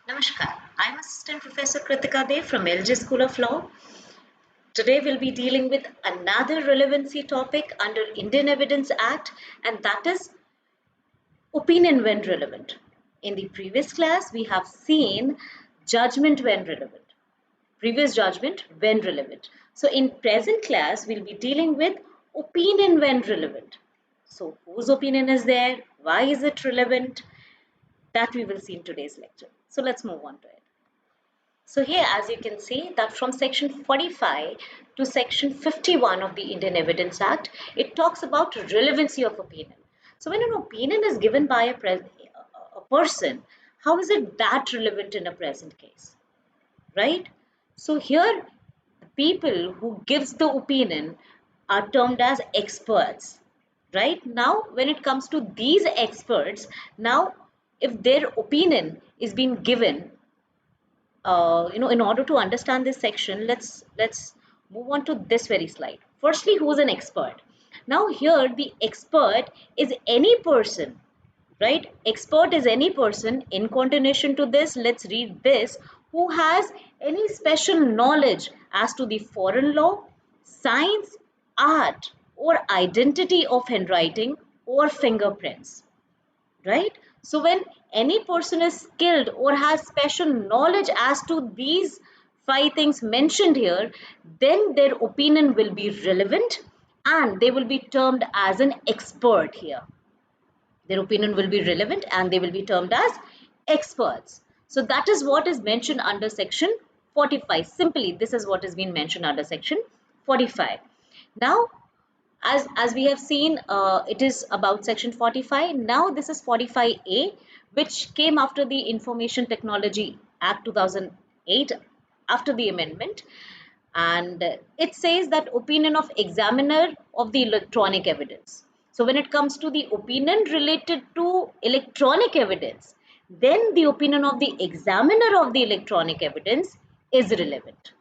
Namaskar. I'm Assistant Professor Kritika Dev from LG School of Law. Today we'll be dealing with another relevancy topic under Indian Evidence Act, and that is opinion when relevant. In the previous class, we have seen judgment when relevant, previous judgment when relevant. So in present class, we'll be dealing with opinion when relevant. So whose opinion is there? Why is it relevant? That we will see in today's lecture. So let's move on to it. So here, as you can see, that from section 45 to section 51 of the Indian Evidence Act, it talks about relevancy of opinion. So when an opinion is given by a person, how is it that relevant in a present case, right? So here, the people who gives the opinion are termed as experts, right? Now, when it comes to these experts, now if their opinion is being given in order to understand this section, let's move on to this very slide. Firstly, who's an expert? Now here, the expert is any person, right? Expert is any person. In continuation to this, let's read this: who has any special knowledge as to the foreign law, science, art, or identity of handwriting or fingerprints, right? So when any person is skilled or has special knowledge as to these five things mentioned here, then their opinion will be relevant and they will be termed as an expert here. Their opinion will be relevant and they will be termed as experts. So that is what is mentioned under section 45. Simply, this is what is being mentioned under section 45. Now, as we have seen, it is about section 45. Now this is 45A, which came after the Information Technology Act 2008, after the amendment, and it says that opinion of examiner of the electronic evidence. So when it comes to the opinion related to electronic evidence, then the opinion of the examiner of the electronic evidence is relevant,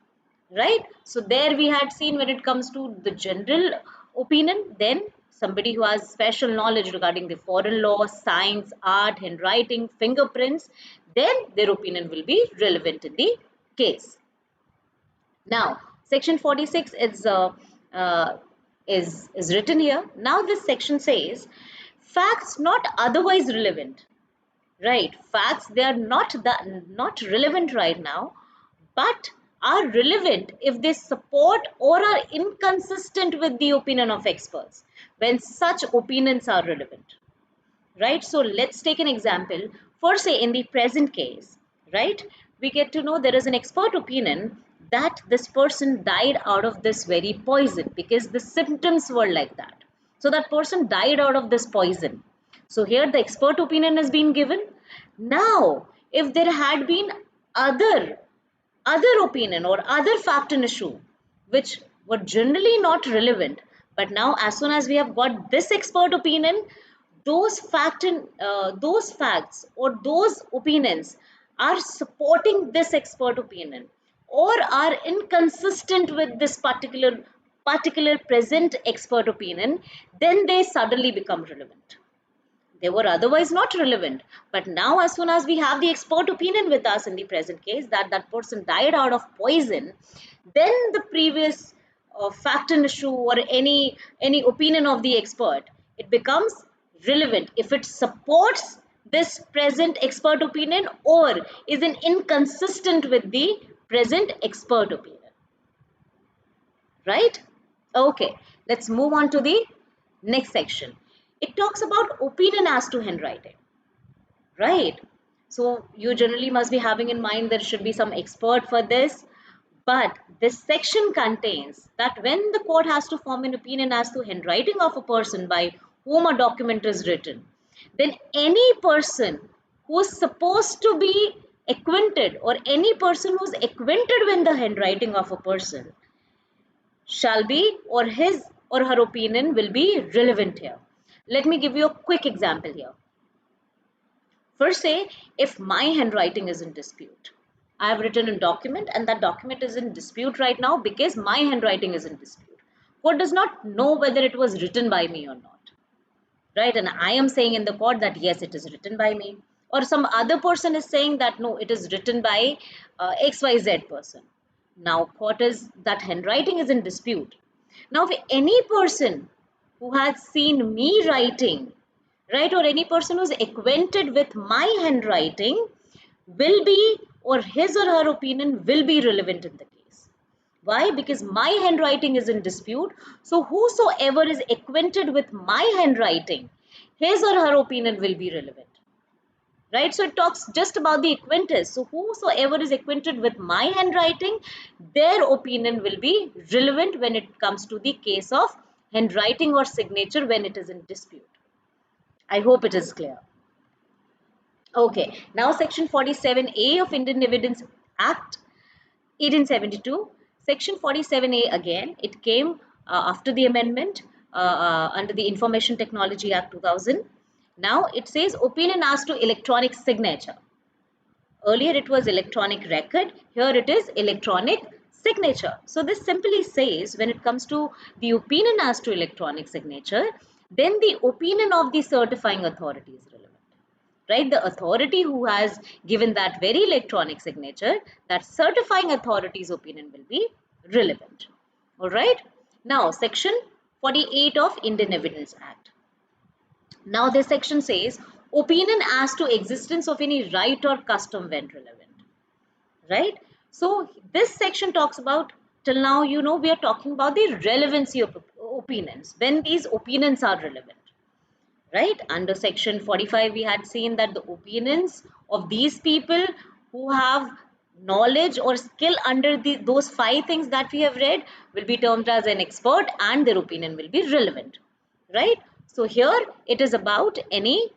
right? So there we had seen, when it comes to the general opinion, then somebody who has special knowledge regarding the foreign law, science, art, handwriting, fingerprints, then their opinion will be relevant in the case. Now section 46 uh, is written here. Now this section says facts not otherwise relevant, right? Facts, they are not relevant right now, but are relevant if they support or are inconsistent with the opinion of experts, when such opinions are relevant, right? So let's take an example. For say in the present case, right, we get to know there is an expert opinion that this person died out of this very poison because the symptoms were like that. So that person died out of this poison. So here the expert opinion has been given. Now if there had been other other opinion or other fact and issue which were generally not relevant, but now as soon as we have got this expert opinion, those facts or those opinions are supporting this expert opinion or are inconsistent with this particular present expert opinion, then they suddenly become relevant. They were otherwise not relevant, but now as soon as we have the expert opinion with us in the present case that that person died out of poison, then the previous fact and issue or any opinion of the expert, it becomes relevant if it supports this present expert opinion or is inconsistent with the present expert opinion, right? Okay, let's move on to the next section. It talks about opinion as to handwriting, right? So you generally must be having in mind there should be some expert for this, but this section contains that when the court has to form an opinion as to handwriting of a person by whom a document is written, then any person who is supposed to be acquainted or any person who is acquainted with the handwriting of a person shall be, or his or her opinion will be relevant here. Let me give you a quick example here. First, say if my handwriting is in dispute. I have written a document and that document is in dispute right now because my handwriting is in dispute. Court does not know whether it was written by me or not, right? And I am saying in the court that yes, it is written by me. or some other person is saying that no, it is written by XYZ person. Now, what is that handwriting is in dispute. Now, if any person who has seen me writing, right, or any person who's acquainted with my handwriting will be, or his or her opinion will be relevant in the case. Why? Because my handwriting is in dispute. So, whosoever is acquainted with my handwriting, his or her opinion will be relevant. Right? So, it talks just about the acquaintance. So, whosoever is acquainted with my handwriting, their opinion will be relevant when it comes to the case of handwriting or signature when it is in dispute. I hope it is clear. Okay, now section 47A of Indian Evidence Act 1872. Section 47A again, it came after the amendment under the Information Technology Act 2000. Now it says opinion as to electronic signature. Earlier it was electronic record, here it is electronic signature. So this simply says when it comes to the opinion as to electronic signature, then the opinion of the certifying authority is relevant. Right, the authority who has given that very electronic signature, that certifying authority's opinion will be relevant. All right, now section 48 of Indian Evidence Act. Now this section says opinion as to existence of any right or custom when relevant. Right, so this section talks about, till now you know we are talking about the relevancy of opinions, when these opinions are relevant. Right, under section 45 we had seen that the opinions of these people who have knowledge or skill under those 5 things that we have read will be termed as an expert and their opinion will be relevant. Right, so here it is about any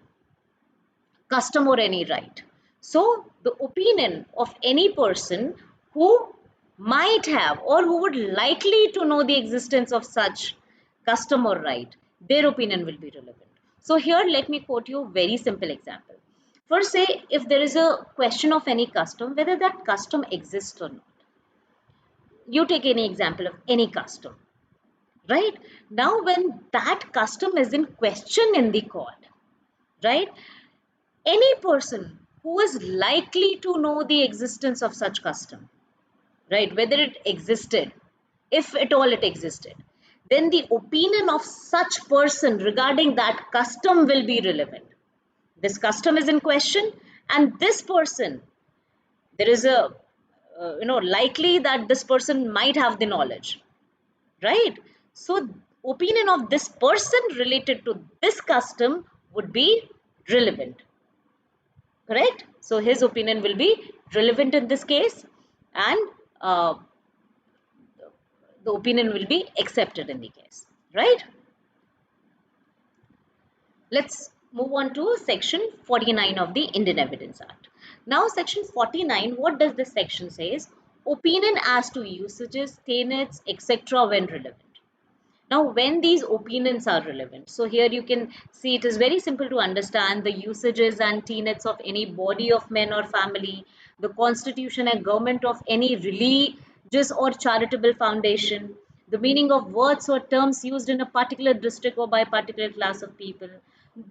custom or any right. So the opinion of any person who might have or who would likely to know the existence of such custom or right, their opinion will be relevant. So here let me quote you a very simple example. First, say if there is a question of any custom, whether that custom exists or not. You take any example of any custom. Right, now when that custom is in question in the court, right, any person who is likely to know the existence of such custom, right, whether it existed, if at all it existed, then the opinion of such person regarding that custom will be relevant. This custom is in question, and this person, there is a likely that this person might have the knowledge, right? So opinion of this person related to this custom would be relevant. Correct? So his opinion will be relevant in this case, and uh, the opinion will be accepted in the case. Right? Let's move on to section 49 of the Indian Evidence Act. Now section 49, what does this section says? Opinion as to usages, tenets, etc. when relevant. Now, when these opinions are relevant, so here you can see it is very simple to understand the usages and tenets of any body of men or family, the constitution and government of any religious or charitable foundation, the meaning of words or terms used in a particular district or by a particular class of people,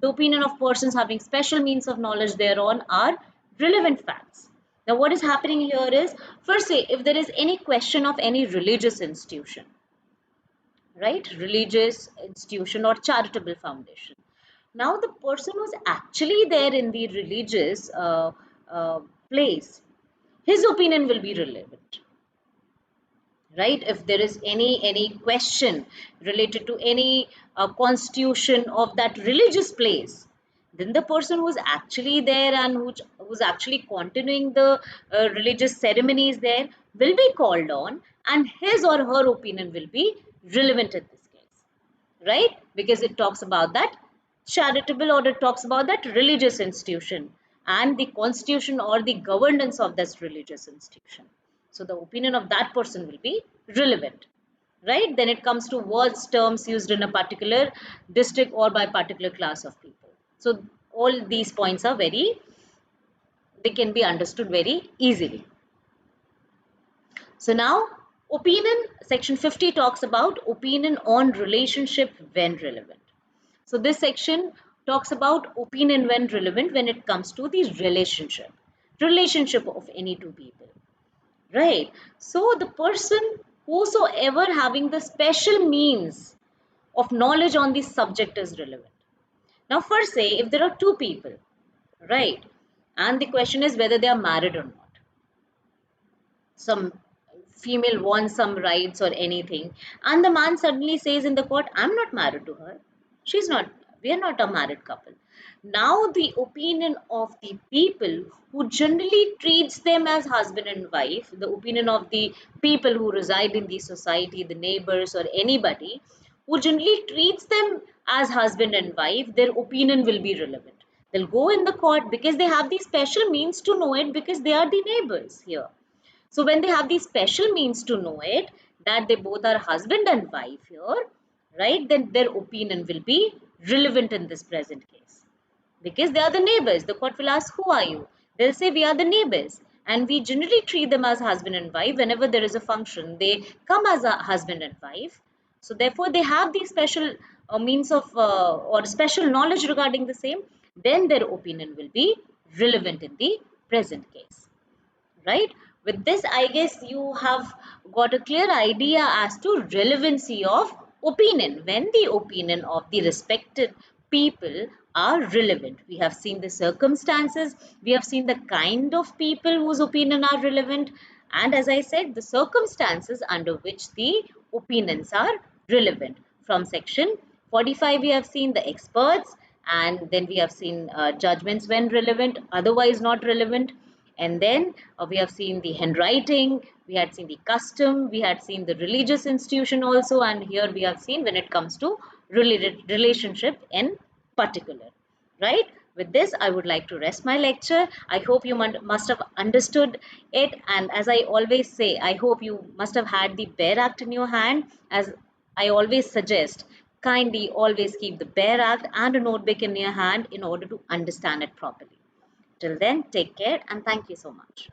the opinion of persons having special means of knowledge thereon are relevant facts. Now, what is happening here is, firstly, if there is any question of any religious institution, right, religious institution or charitable foundation, now the person who's actually there in the religious uh, place, his opinion will be relevant. Right, if there is any question related to any constitution of that religious place, then the person who's actually there and who's actually continuing the religious ceremonies there will be called on, and his or her opinion will be relevant in this case. Right, because it talks about that charitable, or it talks about that religious institution and the constitution or the governance of this religious institution. So the opinion of that person will be relevant. Right, then it comes to words, terms used in a particular district or by particular class of people. So all these points are very, they can be understood very easily. So now opinion, section 50 talks about opinion on relationship when relevant. So this section talks about opinion when relevant when it comes to the relationship of any two people, right? So the person whosoever having the special means of knowledge on this subject is relevant. Now, first say if there are two people, right, and the question is whether they are married or not. Some female wants some rights or anything, and the man suddenly says in the court, I'm not married to her. She's not, we are not a married couple. Now, the opinion of the people who generally treats them as husband and wife, the opinion of the people who reside in the society, the neighbors, or anybody who generally treats them as husband and wife, their opinion will be relevant. They'll go in the court because they have these special means to know it because they are the neighbors here. So when they have these special means to know it, that they both are husband and wife here, right, then their opinion will be relevant in this present case. Because they are the neighbors. The court will ask, who are you? They'll say, we are the neighbors. And we generally treat them as husband and wife. Whenever there is a function, they come as a husband and wife. So therefore, they have these special means of or special knowledge regarding the same. Then their opinion will be relevant in the present case, right? With this, I guess you have got a clear idea as to relevancy of opinion when the opinion of the respected people are relevant. We have seen the circumstances, we have seen the kind of people whose opinion are relevant, and as I said, the circumstances under which the opinions are relevant. From section 45 we have seen the experts, and then we have seen judgments when relevant, otherwise not relevant. And then we have seen the handwriting, we had seen the custom, we had seen the religious institution also, and here we have seen when it comes to relationship in particular, right? With this, I would like to rest my lecture. I hope you must have understood it, and as I always say, I hope you must have had the Bear Act in your hand. As I always suggest, kindly always keep the Bear Act and a notebook in your hand in order to understand it properly. Till then, take care and thank you so much.